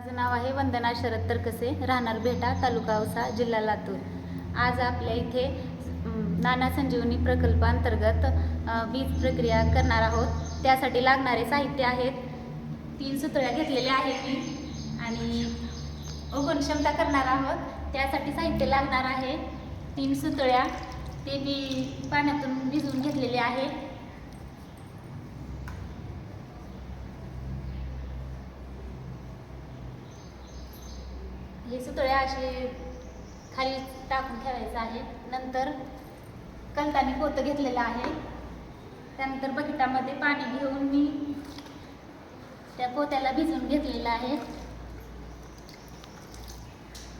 माझं नाव आहे वंदना शरद तरकसे, राहणार भेटा, तालुका औसा, जिल्हा लातूर। आज आपल्या इथे नाना संजीवनी प्रकल्पांतर्गत बीज प्रक्रिया करणार आहोत। त्यासाठी लागणारे साहित्य आहेत 3 सुतळ्या घेतलेल्या आहेत मी आणि ओगण क्षमता करणार आहोत। त्यासाठी साहित्य लागणार आहे 3 सुतळ्या, ते मी पाण्यातून भिजवून घेतलेले आहे। हे सुतळ्या असे खाली टाकून ठेवायचं आहे। नंतर कलतानी पोतं घेतलेलं आहे। त्यानंतर बकेटामध्ये पाणी घेऊन मी त्या पोत्याला भिजवून घेतलेलं आहे।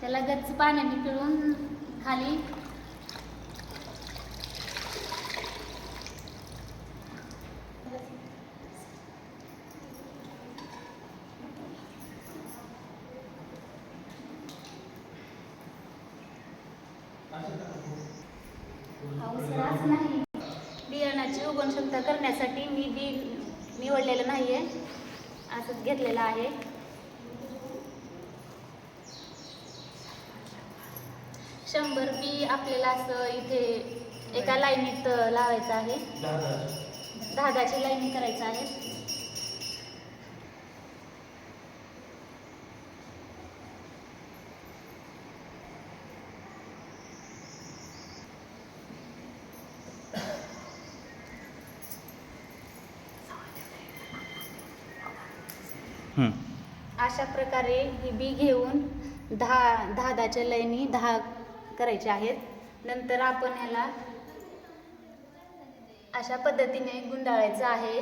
त्याला गच्च पाण्याने पिळून खाली नाही, बियाणाची उगवण क्षमता करण्यासाठी मी बी निवडलेलं नाही आहे, असंच घेतलेलं आहे। शंभर बी आपल्याला असं इथे एका लाईनीत लावायचं आहे, 10-10ची लाईनी करायचं आहे। अशा प्रकारे ही बी घेऊन 10-10च्या लाईनी 10 करायचे आहेत। नंतर आपण ह्याला अशा पद्धतीने गुंडाळायचं आहे।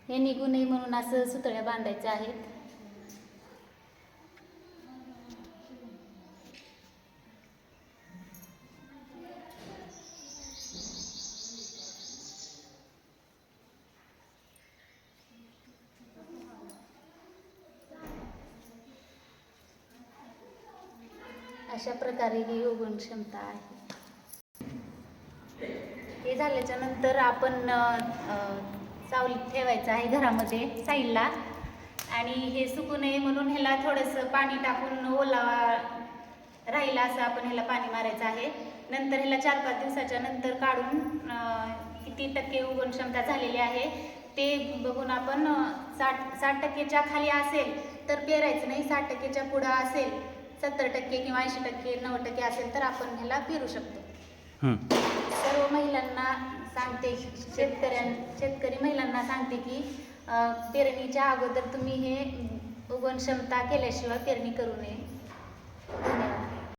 हे निघू नये म्हणून असं सुतळ्या बांधायच्या आहेत। अशा प्रकारे ही उगवण क्षमता आहे। हे झाल्याच्या नंतर आपण सावलीत ठेवायचं आहे घरामध्ये साईडला, आणि हे सुकू नये म्हणून ह्याला थोडंसं पाणी टाकून ओलावा राहिला असं आपण ह्याला पाणी मारायचं आहे। नंतर ह्याला 4-5 दिवसाच्या नंतर काढून किती टक्के उगवण क्षमता झालेली आहे ते बघून आपण 60% खाली असेल तर पेरायचं नाही, 60%च्या पुढं असेल 70% किंवा 80% 90% असेल तर आपण ह्याला पेरू शकतो। सर्व महिलांना सांगते, शेतकरी महिलांना सांगते की पेरणीच्या अगोदर तुम्ही हे उगवण क्षमता केल्याशिवाय पेरणी करू नये। धन्यवाद।